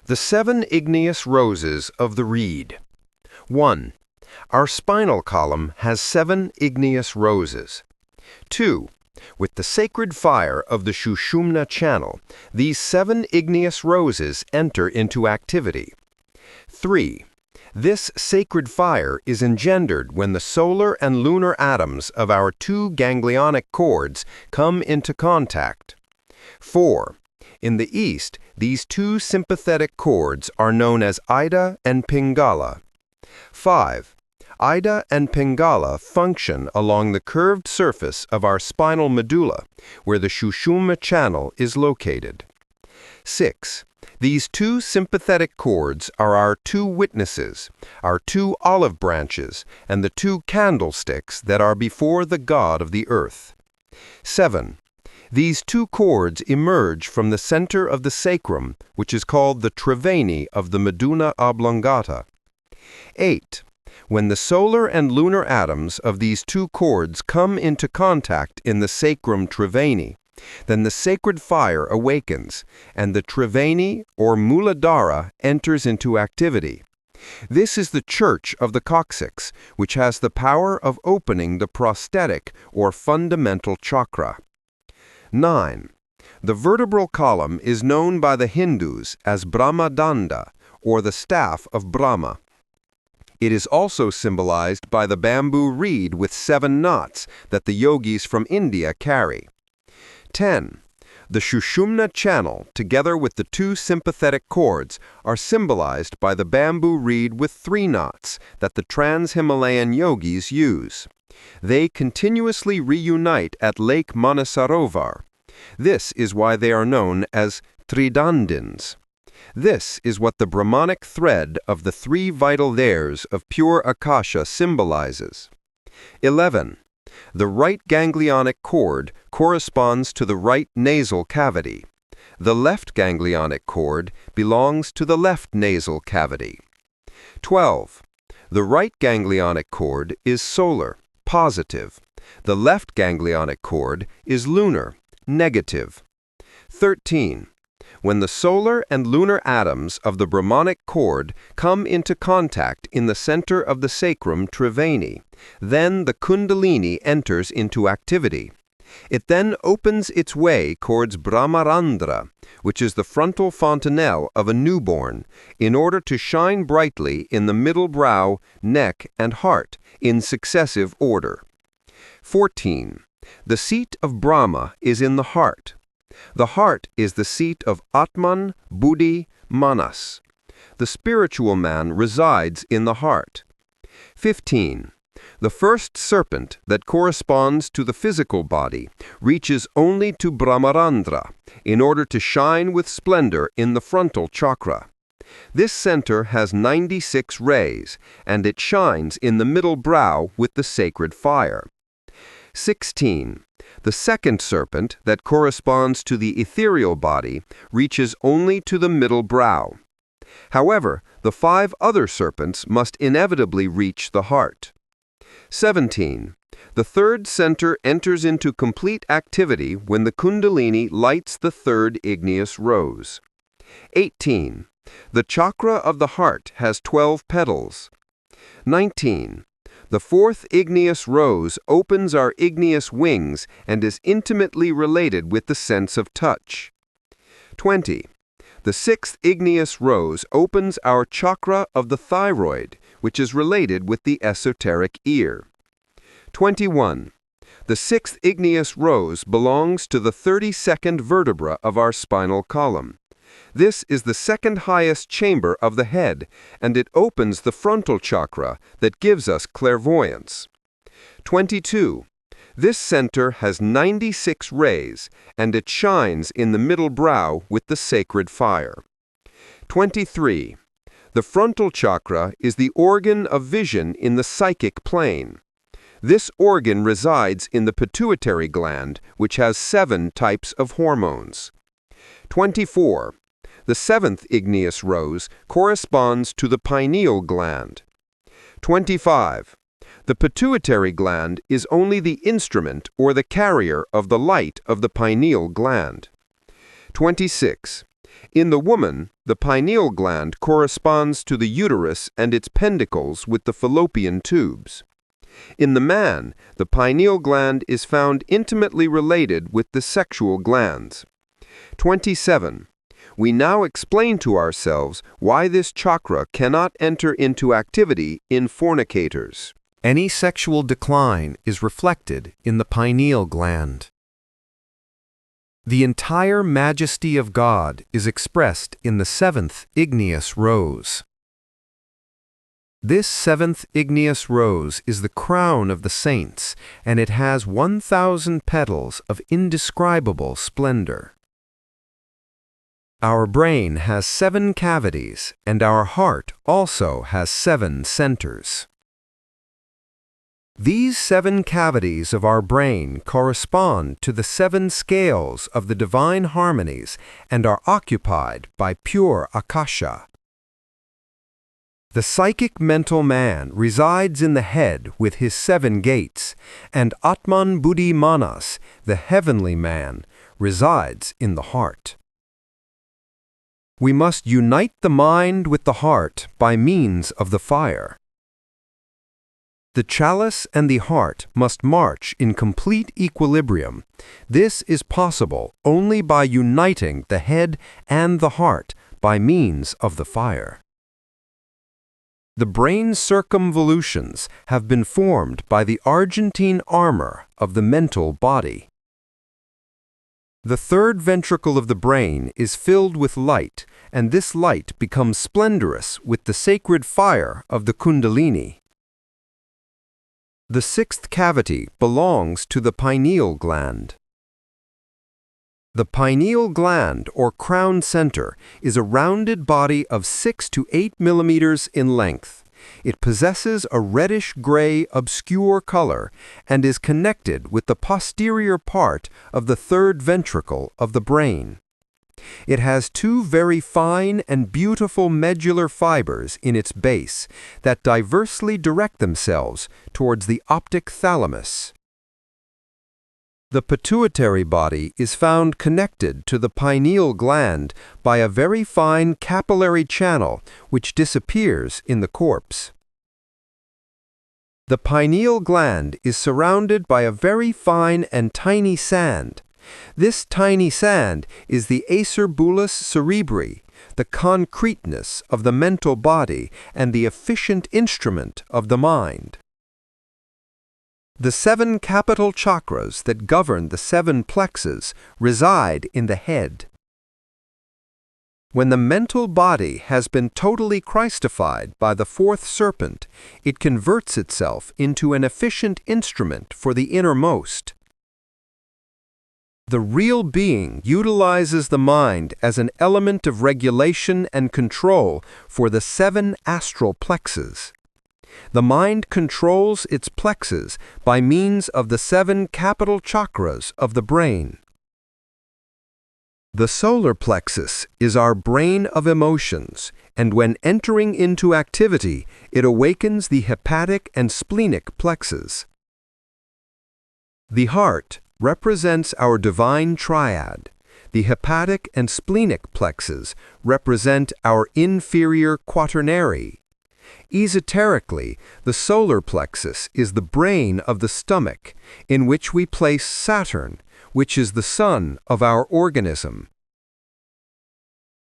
The 7 Igneous Roses of the Reed. 1. Our spinal column has 7 igneous roses. 2. With the sacred fire of the Sushumna channel, these 7 igneous roses enter into activity. 3. This sacred fire is engendered when the solar and lunar atoms of our 2 ganglionic cords come into contact. 4. In the East, these 2 sympathetic cords are known as Ida and Pingala. 5. Ida and Pingala function along the curved surface of our spinal medulla, where the Sushumna channel is located. 6. These 2 sympathetic cords are our 2 witnesses, our 2 olive branches, and the 2 candlesticks that are before the God of the earth. 7. These 2 cords emerge from the center of the sacrum, which is called the triveni of the medulla oblongata. 8. When the solar and lunar atoms of these 2 cords come into contact in the sacrum triveni, then the sacred fire awakens, and the triveni or Muladhara enters into activity. This is the church of the coccyx, which has the power of opening the prosthetic or fundamental chakra. 9. The vertebral column is known by the Hindus as Brahmadanda, or the staff of Brahma. It is also symbolized by the bamboo reed with 7 knots that the yogis from India carry. 10. The Sushumna channel, together with the 2 sympathetic cords, are symbolized by the bamboo reed with 3 knots that the trans-Himalayan yogis use. They continuously reunite at Lake Manasarovar. This is why they are known as Tridandins. This is what the Brahmanic thread of the 3 vital layers of pure Akasha symbolizes. 11. The right ganglionic cord corresponds to the right nasal cavity. The left ganglionic cord belongs to the left nasal cavity. 12. The right ganglionic cord is solar, positive. The left ganglionic cord is lunar, negative. 13. When the solar and lunar atoms of the Brahmanic cord come into contact in the center of the sacrum triveni, then the Kundalini enters into activity. It then opens its way towards Brahmarandra, which is the frontal fontanelle of a newborn, in order to shine brightly in the middle brow, neck, and heart, in successive order. 14. The seat of Brahma is in the heart. The heart is the seat of Atman, Buddhi, Manas. The spiritual man resides in the heart. 15. The first serpent that corresponds to the physical body reaches only to Brahmarandra in order to shine with splendor in the frontal chakra. This center has 96 rays, and it shines in the middle brow with the sacred fire. 16. The second serpent that corresponds to the ethereal body reaches only to the middle brow. However, the 5 other serpents must inevitably reach the heart. 17. The third center enters into complete activity when the Kundalini lights the 3rd igneous rose. 18. The chakra of the heart has 12 petals. 19. The 4th igneous rose opens our igneous wings and is intimately related with the sense of touch. 20. The 6th igneous rose opens our chakra of the thyroid, which is related with the esoteric ear. 21. The 6th igneous rose belongs to the 32nd vertebra of our spinal column. This is the 2nd highest chamber of the head, and it opens the frontal chakra that gives us clairvoyance. 22. This center has 96 rays, and it shines in the middle brow with the sacred fire. 23. The frontal chakra is the organ of vision in the psychic plane. This organ resides in the pituitary gland, which has 7 types of hormones. 24. The 7th igneous rose corresponds to the pineal gland. 25. The pituitary gland is only the instrument or the carrier of the light of the pineal gland. 26. In the woman, the pineal gland corresponds to the uterus and its pendicles with the fallopian tubes. In the man, the pineal gland is found intimately related with the sexual glands. 27. We now explain to ourselves why this chakra cannot enter into activity in fornicators. Any sexual decline is reflected in the pineal gland. The entire majesty of God is expressed in the seventh igneous rose. This seventh igneous rose is the crown of the saints, and it has 1,000 petals of indescribable splendor. Our brain has 7 cavities, and our heart also has 7 centers. These 7 cavities of our brain correspond to the 7 scales of the divine harmonies and are occupied by pure akasha. The psychic mental man resides in the head with his 7 gates, and Atman Buddhi Manas, the heavenly man, resides in the heart. We must unite the mind with the heart by means of the fire. The chalice and the heart must march in complete equilibrium. This is possible only by uniting the head and the heart by means of the fire. The brain circumvolutions have been formed by the Argentine armor of the mental body. The third ventricle of the brain is filled with light, and this light becomes splendorous with the sacred fire of the Kundalini. The 6th cavity belongs to the pineal gland. The pineal gland, or crown center, is a rounded body of 6 to 8 millimeters in length. It possesses a reddish-gray, obscure color and is connected with the posterior part of the third ventricle of the brain. It has 2 very fine and beautiful medullar fibers in its base that diversely direct themselves towards the optic thalamus. The pituitary body is found connected to the pineal gland by a very fine capillary channel which disappears in the corpse. The pineal gland is surrounded by a very fine and tiny sand. This tiny sand is the acerbulus cerebri, the concreteness of the mental body and the efficient instrument of the mind. The 7 capital chakras that govern the 7 plexus reside in the head. When the mental body has been totally Christified by the 4th serpent, it converts itself into an efficient instrument for the innermost. The real being utilizes the mind as an element of regulation and control for the 7 astral plexes. The mind controls its plexes by means of the 7 capital chakras of the brain. The solar plexus is our brain of emotions, and when entering into activity, it awakens the hepatic and splenic plexes. The heart represents our divine triad. The hepatic and splenic plexes represent our inferior quaternary. Esoterically, the solar plexus is the brain of the stomach, in which we place Saturn, which is the sun of our organism.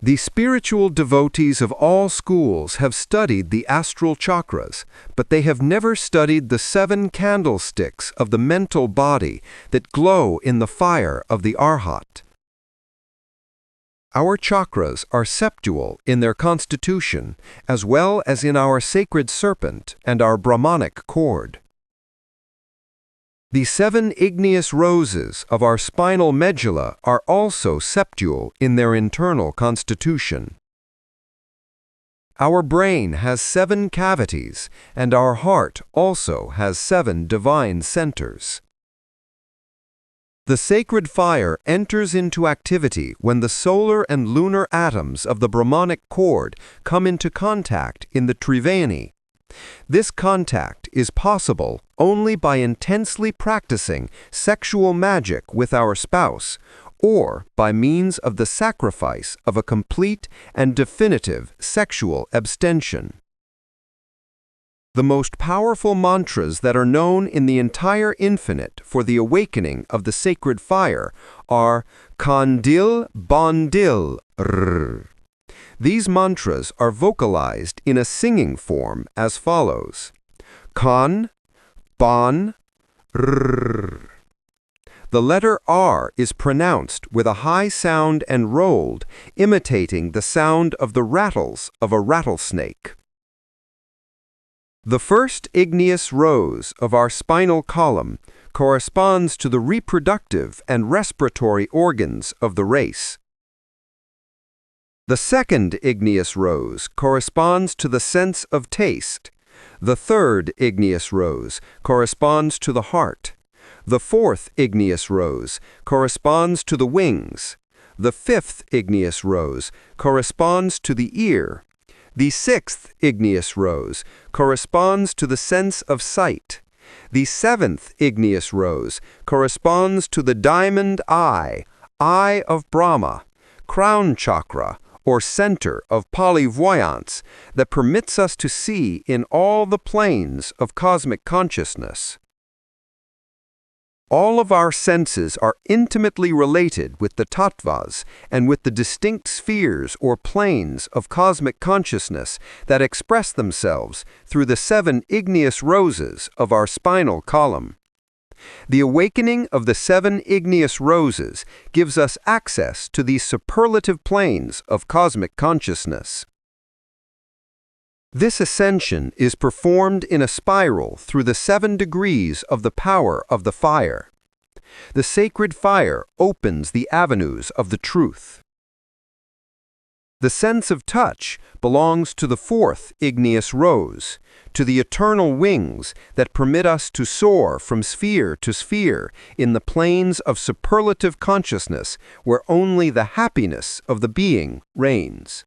The spiritual devotees of all schools have studied the astral chakras, but they have never studied the 7 candlesticks of the mental body that glow in the fire of the Arhat. Our chakras are septual in their constitution, as well as in our sacred serpent and our Brahmanic cord. The 7 igneous roses of our spinal medulla are also septual in their internal constitution. Our brain has 7 cavities, and our heart also has 7 divine centers. The sacred fire enters into activity when the solar and lunar atoms of the Brahmanic cord come into contact in the Triveni. This contact is possible only by intensely practicing sexual magic with our spouse, or by means of the sacrifice of a complete and definitive sexual abstention. The most powerful mantras that are known in the entire infinite for the awakening of the sacred fire are Kandil Bandil Rrr. These mantras are vocalized in a singing form as follows: Kan, Ban, Rrr. The letter R is pronounced with a high sound and rolled, imitating the sound of the rattles of a rattlesnake. The first igneous rose of our spinal column corresponds to the reproductive and respiratory organs of the race. The second igneous rose corresponds to the sense of taste. The third igneous rose corresponds to the heart. The fourth igneous rose corresponds to the wings. The fifth igneous rose corresponds to the ear. The sixth igneous rose corresponds to the sense of sight. The seventh igneous rose corresponds to the diamond eye, eye of Brahma, crown chakra, or center of polyvoyance that permits us to see in all the planes of cosmic consciousness. All of our senses are intimately related with the tattvas and with the distinct spheres or planes of cosmic consciousness that express themselves through the 7 igneous roses of our spinal column. The awakening of the 7 igneous roses gives us access to these superlative planes of cosmic consciousness. This ascension is performed in a spiral through the 7 degrees of the power of the fire. The sacred fire opens the avenues of the truth. The sense of touch belongs to the 4th igneous rose, to the eternal wings that permit us to soar from sphere to sphere in the planes of superlative consciousness where only the happiness of the being reigns.